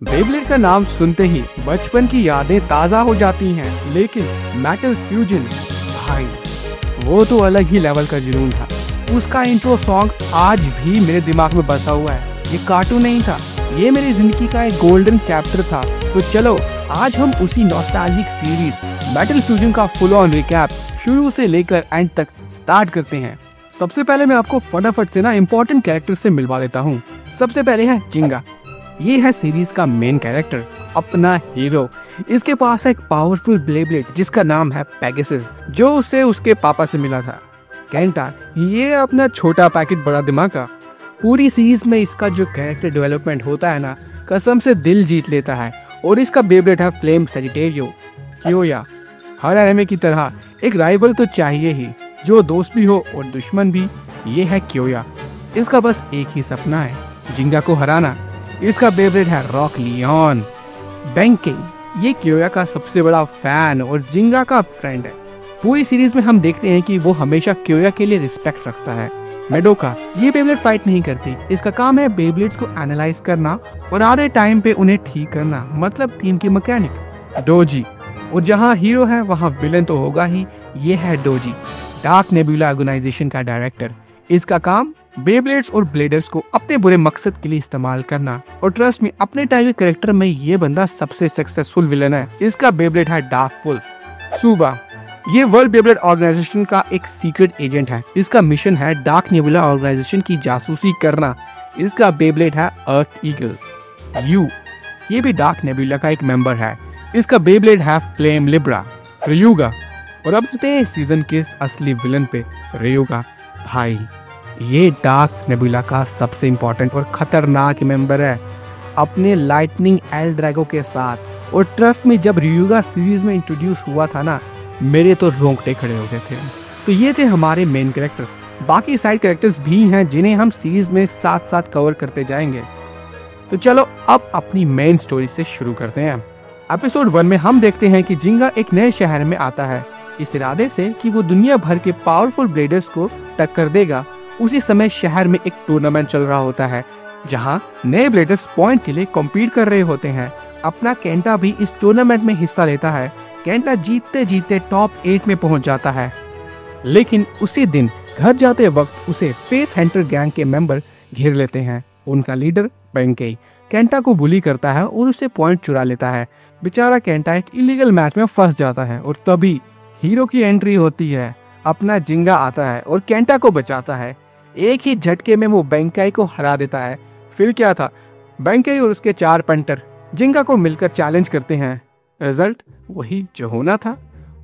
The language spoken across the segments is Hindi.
बेब्लेड का नाम सुनते ही बचपन की यादें ताज़ा हो जाती हैं, लेकिन मेटल फ्यूजन भाई वो तो अलग ही लेवल का जुनून था। उसका इंट्रो सॉन्ग आज भी मेरे दिमाग में बसा हुआ है। ये कार्टून नहीं था, ये मेरी जिंदगी का एक गोल्डन चैप्टर था। तो चलो आज हम उसी नॉस्टैल्जिक सीरीज मेटल फ्यूजन का फुल ऑन रिकैप शुरू से लेकर एंड तक स्टार्ट करते हैं। सबसे पहले मैं आपको फटाफट से इम्पोर्टेंट कैरेक्टर से मिलवा देता हूँ। सबसे पहले है जिंगा। ये है सीरीज का मेन कैरेक्टर, अपना हीरो। इसके पास है एक पावरफुल ब्लेड जिसका नाम है पेगासस, जो उसे उसके पापा से मिला था। केंटा, ये अपना छोटा पैकेट बड़ा दिमाग का। पूरी सीरीज में इसका जो कैरेक्टर डेवलपमेंट होता है ना, कसम से दिल जीत लेता है। और इसका बेब्लेड है फ्लेम सजिटेरियो। क्योया, हर एनिमे की तरह एक राइवल तो चाहिए ही, जो दोस्त भी हो और दुश्मन भी। ये है क्योया। इसका बस एक ही सपना है, जिंगा को हराना। इसका बेब्लेड है रॉक लियोन। बेंके, ये क्योया का सबसे बड़ा फैन और जिंगा का फ्रेंड है। पूरी सीरीज में हम देखते हैं कि वो हमेशा क्योया के लिए रिस्पेक्ट रखता है। मेडोका, ये बेब्लेड फाइट नहीं करती। इसका काम है बेब्लेड्स को एनालाइज करना और आधे टाइम पे उन्हें ठीक करना, मतलब टीम की मैकेनिक। डोजी, और जहाँ हीरो है वहाँ विलन तो होगा ही। ये है डोजी, डार्क नेबुला ऑर्गेनाइजेशन का डायरेक्टर। इसका काम बेब्लेड्स और ब्लेडर्स को अपने बुरे मकसद के लिए इस्तेमाल करना। और ट्रस्ट में, अपने टाइप के कैरेक्टर में ये बंदा सबसे सक्सेसफुल विलन है। इसका बेब्लेड है डार्क वुल्फ। सुबा, ये वर्ल्ड बेब्लेड ऑर्गेनाइजेशन का एक सीक्रेट एजेंट है। इसका मिशन है डार्क नेबुला ऑर्गेनाइजेशन की जासूसी करना। इसका बेब्लेड है अर्थ ईगल। यू, ये भी डार्क नेबुला का एक मेंबर है। इसका बेब्लेड है फ्लेम लिब्रा। रियुगा, और अब चलते हैं सीजन के असली विलन पे, रियुगा। भाई ये डार्क नेबुला का सबसे इम्पोर्टेंट और खतरनाक मेंबर है, अपने लाइटनिंग एल ड्रैगो के साथ। और ट्रस्ट में, जब रियुगा सीरीज में इंट्रोड्यूस हुआ था ना, मेरे तो रोंगटे खड़े हो गए थे। तो ये थे हमारे मेन कैरेक्टर्स। बाकी साइड कैरेक्टर्स भी हैं जिन्हें हम सीरीज में साथ साथ कवर करते जाएंगे। तो चलो अब अपनी मेन स्टोरी से शुरू करते हैं। एपिसोड 1 में हम देखते हैं कि जिंगा एक नए शहर में आता है, इस इरादे से कि वो दुनिया भर के पावरफुल ब्लेडर्स को टक्कर देगा। उसी समय शहर में एक टूर्नामेंट चल रहा होता है, जहां नए ब्लेडर्स पॉइंट के लिए कॉम्पीट कर रहे होते हैं। अपना केंटा भी इस टूर्नामेंट में हिस्सा लेता है। केंटा जीतते जीतते टॉप 8 में पहुंच जाता है, लेकिन उसी दिन घर जाते वक्त उसे फेस हंटर गैंग के मेंबर घेर लेते हैं। उनका लीडर बेंके केंटा को बुली करता है और उसे पॉइंट चुरा लेता है। बेचारा केंटा एक इलीगल मैच में फंस जाता है और तभी हीरो की एंट्री होती है। अपना जिंगा आता है और केंटा को बचाता है। एक ही झटके में वो बेंकाई को हरा देता है। फिर क्या था, बेंकाई और उसके 4 पंटर जिंगा को मिलकर चैलेंज करते हैं। रिजल्ट वही जो होना था।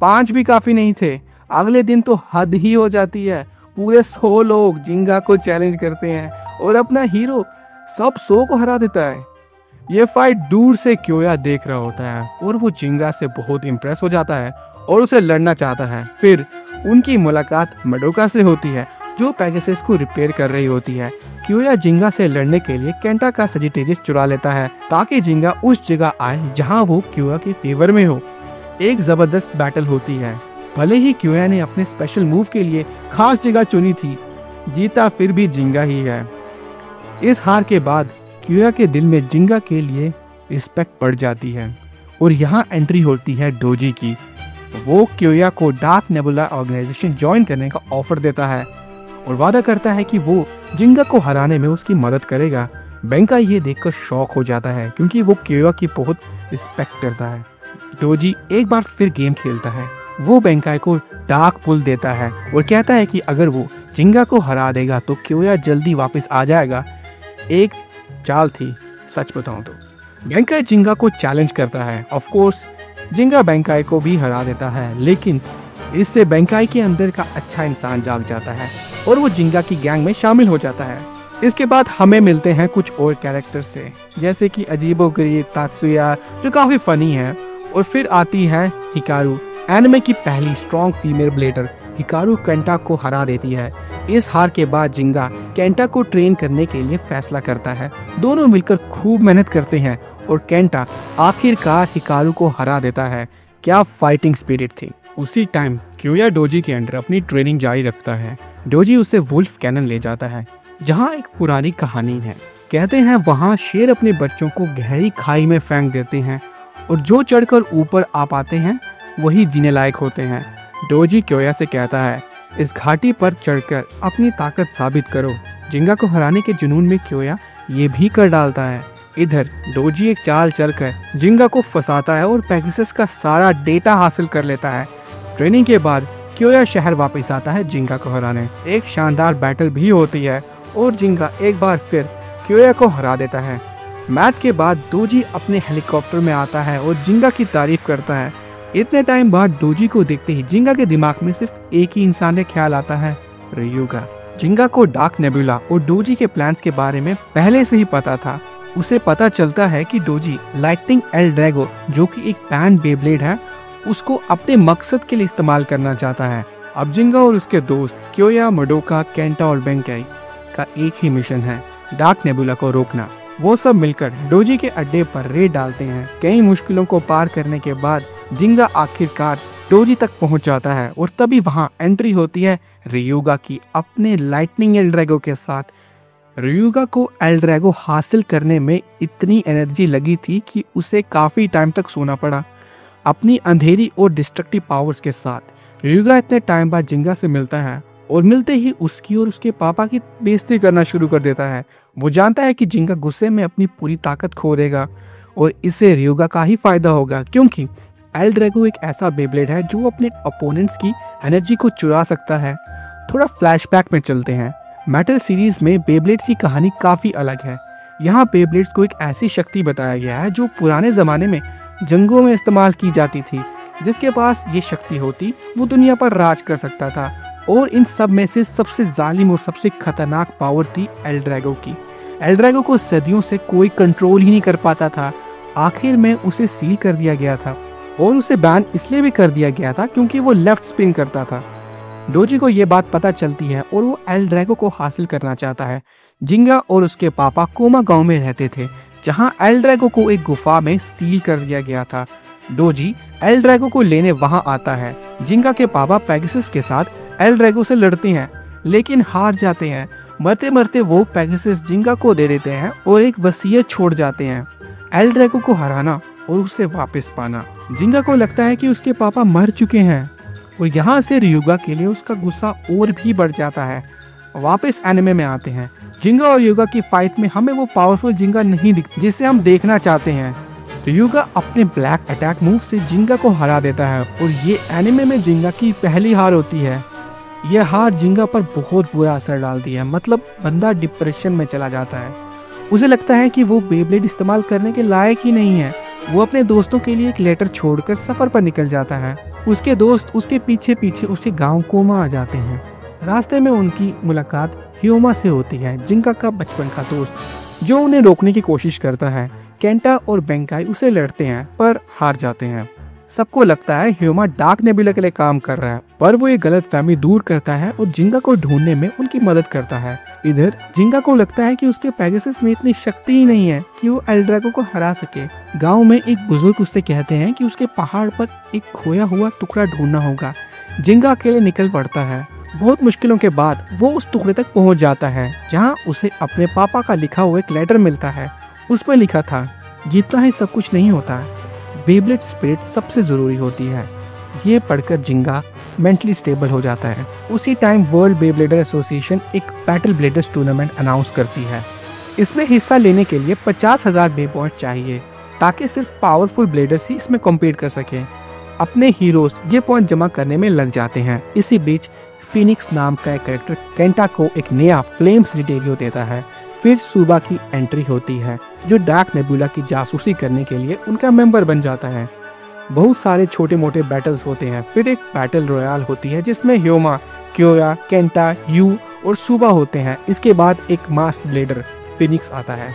5 भी काफी नहीं थे। अगले दिन तो हद ही हो जाती है। पूरे 100 लोग जिंगा को चैलेंज करते हैं और अपना हीरो सब 100 को हरा देता है। ये फाइट दूर से क्योया देख रहा होता है और वो जिंगा से बहुत इम्प्रेस हो जाता है और उसे लड़ना चाहता है। फिर उनकी मुलाकात मेडोका से होती है, जो पेगासस को रिपेयर कर रही होती है। क्योया जिंगा से लड़ने के लिए केंटा का सजिटेरियस चुरा लेता है, ताकि जिंगा उस जगह आए जहां वो क्योया के फेवर में हो। एक जबरदस्त बैटल होती है। भले ही क्योया ने अपने स्पेशल मूव के लिए खास जगह चुनी थी, जीता फिर भी जिंगा ही है। इस हार के बाद क्योया के दिल में जिंगा के लिए रिस्पेक्ट बढ़ जाती है और यहाँ एंट्री होती है डोजी की। वो क्योया को डार्क नेबुला ऑर्गेनाइजेशन ज्वाइन करने का ऑफर देता है और वादा करता है कि वो जिंगा को हराने में उसकी मदद करेगा। बेंका ये देखकर शॉक हो जाता है, क्योंकि वो क्योया की बहुत रिस्पेक्ट करता है। डोजी एक बार फिर गेम खेलता है। वो बेंकाई को डार्क पुल देता है और कहता है कि अगर वो जिंगा को हरा देगा तो क्योया जल्दी वापस आ जाएगा। एक चाल थी, सच बताऊं तो। बेंकाई जिंगा को चैलेंज करता है। ऑफ कोर्स जिंगा बेंकाई को भी हरा देता है, लेकिन इससे बेंकाई के अंदर का अच्छा इंसान जाग जाता है और वो जिंगा की गैंग में शामिल हो जाता है। इसके बाद हमें मिलते हैं कुछ और कैरेक्टर से, जैसे कि अजीबोगरीब तात्सुया, जो काफी फनी है। और फिर आती है हिकारू, एनिमे की पहली strong female bladder. Hikaru Kenta को हरा देती है। इस हार के बाद जिंगा केंटा को ट्रेन करने के लिए फैसला करता है। दोनों मिलकर खूब मेहनत करते हैं और केंटा आखिरकार हिकारू को हरा देता है। क्या फाइटिंग स्पिरिट थी। उसी टाइम क्योया डोजी के अंडर अपनी ट्रेनिंग जारी रखता है। डोजी उसे वुल्फ कैनन ले जाता है, जहाँ एक पुरानी कहानी है। कहते हैं वहाँ शेर अपने बच्चों को गहरी खाई में फेंक देते हैं और जो चढ़कर ऊपर आ पाते हैं वही जीने लायक होते हैं। डोजी क्योया से कहता है, इस घाटी पर चढ़कर अपनी ताकत साबित करो। जिंगा को हराने के जुनून में क्योया ये भी कर डालता है। इधर डोजी एक चाल चलकर जिंगा को फंसाता है और पेगासस का सारा डेटा हासिल कर लेता है। ट्रेनिंग के बाद क्योया शहर वापस आता है जिंगा को हराने। एक शानदार बैटल भी होती है और जिंगा एक बार फिर क्योया को हरा देता है। मैच के बाद डोजी अपने हेलीकॉप्टर में आता है और जिंगा की तारीफ करता है। इतने टाइम बाद डोजी को देखते ही जिंगा के दिमाग में सिर्फ एक ही इंसान का ख्याल आता है, रियुगा। जिंगा को डार्क नेबुला और डोजी के प्लान्स के बारे में पहले से ही पता था। उसे पता चलता है कि डोजी लाइटनिंग एल ड्रैगो, जो कि एक पैन बेब्लेड है, उसको अपने मकसद के लिए इस्तेमाल करना चाहता है। अब जिंगा और उसके दोस्त क्योया, मडोका, केंटा और बेंकाई का एक ही मिशन है, डार्क नेबुला को रोकना। वो सब मिलकर डोजी के अड्डे पर रेड डालते हैं। कई मुश्किलों को पार करने के बाद जिंगा आखिरकार डोजी तक पहुंच जाता है और तभी वहां एंट्री होती है रियुगा की अपने लाइटनिंग एल ड्रैगो के साथ। रियुगा को एल ड्रैगो हासिल करने में इतनी एनर्जी लगी थी कि उसे काफी टाइम तक सोना पड़ा। अपनी अंधेरी और डिस्ट्रक्टिव पावर्स के साथ रियुगा इतने टाइम बाद जिंगा से मिलता है और मिलते ही उसकी और उसके पापा की बेइज्जती करना शुरू कर देता है। वो जानता है कि जिंगा गुस्से में अपनी पूरी ताकत खो देगा और इससे रियुगा का ही फायदा होगा, क्योंकि एल ड्रैगो एक ऐसा बेब्लेड है जो अपने अपोनेंट्स की एनर्जी को चुरा सकता है। थोड़ा फ्लैशबैक में चलते हैं। मेटल सीरीज में बेब्लेड्स की कहानी काफी अलग है। यहाँ बेब्लेड्स को एक ऐसी शक्ति बताया गया है जो पुराने जमाने में जंगों में इस्तेमाल की जाती थी। जिसके पास ये शक्ति होती वो दुनिया पर राज कर सकता था और इन सब में से सबसे जालिम और सबसे खतरनाक पावर थी एल ड्रैगो की। एल ड्रैगो को सदियों से कोई कंट्रोल ही नहीं कर पाता था। आखिर में उसे सील कर दिया गया था और उसे बैन इसलिए भी कर दिया गया था क्योंकि वो लेफ्ट स्पिन करता था। डोजी को ये बात पता चलती है और वो एल ड्रैगो को हासिल करना चाहता है। जिंगा और उसके पापा कोमा गांव में रहते थे, जहां एल ड्रैगो को एक गुफा में सील कर दिया गया था। डोजी एल ड्रैगो को लेने वहां आता है। जिंगा के पापा पेगासस के साथ एल ड्रैगो से लड़ते हैं लेकिन हार जाते हैं। मरते मरते वो पेगासस जिंगा को दे देते हैं और एक वसीयत छोड़ जाते हैं, एल ड्रैगो को हराना और उसे वापस पाना। जिंगा को लगता है कि उसके पापा मर चुके हैं और यहाँ से रियुगा के लिए उसका गुस्सा और भी बढ़ जाता है। वापस एनिमे में आते हैं। जिंगा और रियुगा की फाइट में हमें वो पावरफुल जिंगा नहीं दिखता जिसे हम देखना चाहते हैं। रियुगा अपने ब्लैक अटैक मूव से जिंगा को हरा देता है और ये एनिमे में जिंगा की पहली हार होती है। यह हार जिंगा पर बहुत बुरा असर डालती है, मतलब बंदा डिप्रेशन में चला जाता है। उसे लगता है कि वो बेब्लेड इस्तेमाल करने के लायक ही नहीं है। वो अपने दोस्तों के लिए एक लेटर छोड़कर सफर पर निकल जाता है। उसके दोस्त उसके पीछे पीछे उसके गांव कोमा आ जाते हैं। रास्ते में उनकी मुलाकात ह्योमा से होती है, जिंगा का बचपन का दोस्त, जो उन्हें रोकने की कोशिश करता है। केंटा और बेंकाई उसे लड़ते हैं पर हार जाते हैं। सबको लगता है ह्योमा डार्क नेबुला के लिए काम कर रहा है, पर वो ये गलतफहमी दूर करता है और जिंगा को ढूंढने में उनकी मदद करता है। इधर जिंगा को लगता है कि उसके पेगासस में इतनी शक्ति ही नहीं है कि वो एल ड्रैगो को हरा सके। गांव में एक बुजुर्ग उससे कहते हैं कि उसके पहाड़ पर एक खोया हुआ टुकड़ा ढूंढना होगा। जिंगा अकेले निकल पड़ता है। बहुत मुश्किलों के बाद वो उस टुकड़े तक पहुंच जाता है, जहां उसे अपने पापा का लिखा हुआ एक लेटर मिलता है। उस पर लिखा था, जीतना ही सब कुछ नहीं होता, बेब्लेड स्पिरिट सबसे जरूरी होती है। ये पढ़कर जिंगा मेंटली स्टेबल हो जाता है। उसी टाइम वर्ल्ड बेब्लेडर एसोसिएशन एक बैटल ब्लेडर्स टूर्नामेंट अनाउंस करती है। इसमें हिस्सा लेने के लिए 50,000 बे पॉइंट चाहिए ताकि सिर्फ पावरफुल ब्लेडर्स ही इसमें कम्पीट कर सके। अपने हीरोज ये पॉइंट जमा करने में लग जाते हैं। इसी बीच फिनिक्स नाम का एक कैरेक्टर केंटा को एक नया फ्लेम्स रिटेरियो देता है। फिर सुबा की एंट्री होती है, जो डार्क नेबुला की जासूसी करने के लिए उनका मेंबर बन जाता है। बहुत सारे छोटे मोटे बैटल्स होते हैं। फिर एक बैटल रॉयल होती है जिसमें ह्योमा, क्योया, केंटा, यू और सुबा होते हैं। इसके बाद एक मास्क ब्लेडर फिनिक्स आता है।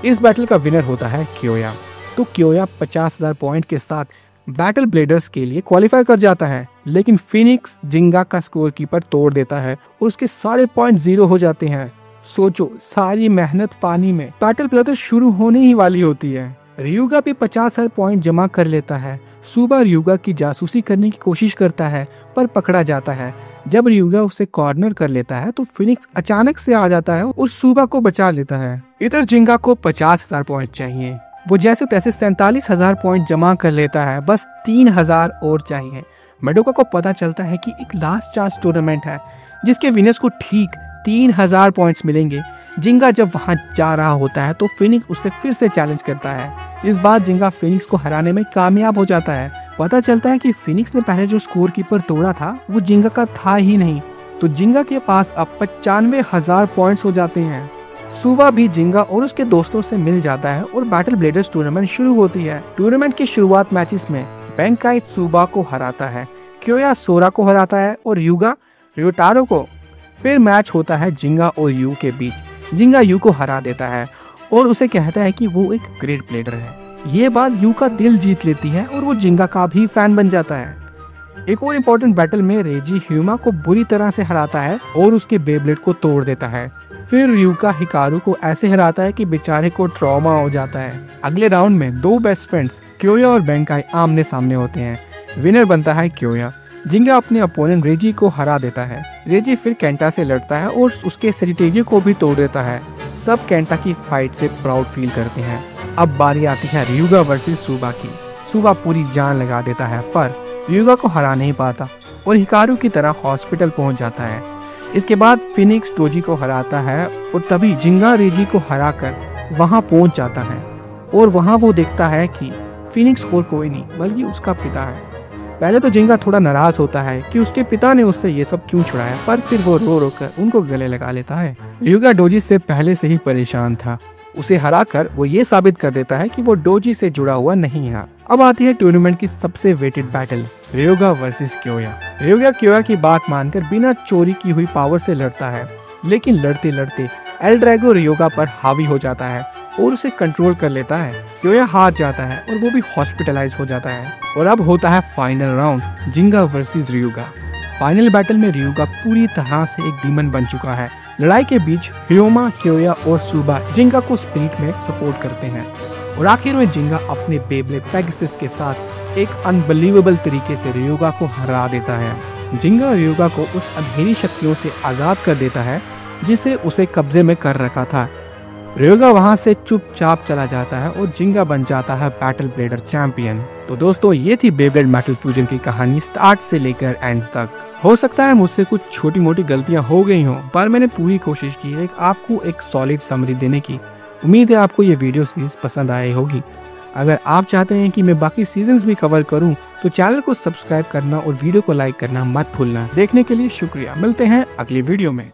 इस बैटल का विनर होता है क्योया। तो क्योया 50,000 पॉइंट के साथ बैटल ब्लेडर्स के लिए क्वालिफाई कर जाता है, लेकिन फिनिक्स जिंगा का स्कोर कीपर तोड़ देता है और उसके सारे पॉइंट 0 हो जाते हैं। सोचो, सारी मेहनत पानी में। बैटल ब्लेडर्स शुरू होने ही वाली होती है। रियुगा भी 50,000 पॉइंट जमा कर लेता है। सुबा रियुगा की जासूसी करने की कोशिश करता है पर पकड़ा जाता है। जब रियुगा उसे कॉर्नर कर लेता है तो फिनिक्स अचानक से आ जाता है और सुबा को बचा लेता है। इधर जिंगा को 50,000 पॉइंट चाहिए। वो जैसे तैसे 47,000 पॉइंट जमा कर लेता है, बस 3,000 और चाहिए। मेडोका को पता चलता है कि एक लास्ट चांस टूर्नामेंट है जिसके विनर्स को ठीक 3,000 पॉइंट्स मिलेंगे। जिंगा जब वहां जा रहा होता है तो फिनिक्स उससे फिर से चैलेंज करता है। इस बार जिंगा फिनिक्स को हराने में कामयाब हो जाता है। पता चलता है कि फिनिक्स ने पहले जो स्कोर कीपर तोड़ा था वो जिंगा का था ही नहीं, तो जिंगा के पास अब 95,000 पॉइंट्स हो जाते हैं। सुबा भी जिंगा और उसके दोस्तों से मिल जाता है और बैटल ब्लेडर्स टूर्नामेंट शुरू होती है। टूर्नामेंट के शुरुआत मैचेस में बेंकाई सुबा को हराता है, क्योया सोरा को हराता है और युगा रियोटारो को। फिर मैच होता है जिंगा और यू के बीच। जिंगा यू को हरा देता है और उसे कहता है कि वो एक ग्रेट प्लेयर है। ये बात यू का दिल जीत लेती है और वो जिंगा का भी फैन बन जाता है। एक और इम्पोर्टेंट बैटल में रेजी ह्यूमा को बुरी तरह से हराता है और उसके बेब्लेड को तोड़ देता है। फिर रियुका हिकारू को ऐसे हराता है कि बेचारे को ट्रॉमा हो जाता है। अगले राउंड में दो बेस्ट फ्रेंड्स क्योया और बेंकाई आमने सामने होते हैं। विनर बनता है क्योया। जिंगा अपने अपोनेंट रेजी को हरा देता है। रेजी फिर केंटा से लड़ता है और उसके सेरिटेरियो को भी तोड़ देता है। सब केंटा की फाइट से प्राउड फील करते हैं। अब बारी आती है रियुगा वर्सेस सुबा की। सुबा पूरी जान लगा देता है पर रियुगा को हरा नहीं पाता और हिकारू की तरह हॉस्पिटल पहुंच जाता है। इसके बाद फिनिक्स डोजी को हराता है और तभी जिंगा रेजी को हराकर वहां पहुंच जाता है और वहां वो देखता है कि फिनिक्स और कोई नहीं बल्कि उसका पिता है। पहले तो जिंगा थोड़ा नाराज होता है कि उसके पिता ने उससे ये सब क्यों छुड़ाया, पर फिर वो रो रो कर उनको गले लगा लेता है। रियुगा डोजी से पहले से ही परेशान था। उसे हराकर वो ये साबित कर देता है कि वो डोजी से जुड़ा हुआ नहीं है। अब आती है टूर्नामेंट की सबसे वेटेड बैटल, रियुगा वर्सेस क्योया। रियुगा क्योया की बात मानकर बिना चोरी की हुई पावर से लड़ता है, लेकिन लड़ते लड़ते एल ड्रैगो रियुगा पर हावी हो जाता है और उसे कंट्रोल कर लेता है। क्योया हार जाता है और वो भी हॉस्पिटलाइज हो जाता है। और अब होता है फाइनल राउंड, जिंगा वर्सेस रियुगा। फाइनल बैटल में रियुगा पूरी तरह से एक डीमन बन चुका है। लड़ाई के बीच ह्यूमा, क्योया और सुबा जिंगा को स्पिरिट में सपोर्ट करते हैं और आखिर में जिंगा अपने बेब्लेड पेगासस के साथ एक अनबिलीवेबल तरीके से रियुगा को हरा देता है। जिंगा रियुगा को उस अंधेरी शक्तियों से आजाद कर देता है जिसे उसे कब्जे में कर रखा था। रियुगा वहां से चुपचाप चला जाता है और जिंगा बन जाता है बैटल ब्लेडर चैंपियन। तो दोस्तों ये थी बेब्लेड मेटल फ्यूजन की कहानी स्टार्ट से लेकर एंड तक। हो सकता है मुझसे कुछ छोटी मोटी गलतियां हो गई हों, पर मैंने पूरी कोशिश की है आपको एक सॉलिड समरी देने की। उम्मीद है आपको ये वीडियो सीरीज पसंद आई होगी। अगर आप चाहते हैं कि मैं बाकी सीजन्स भी कवर करूं, तो चैनल को सब्सक्राइब करना और वीडियो को लाइक करना मत भूलना। देखने के लिए शुक्रिया। मिलते हैं अगली वीडियो में।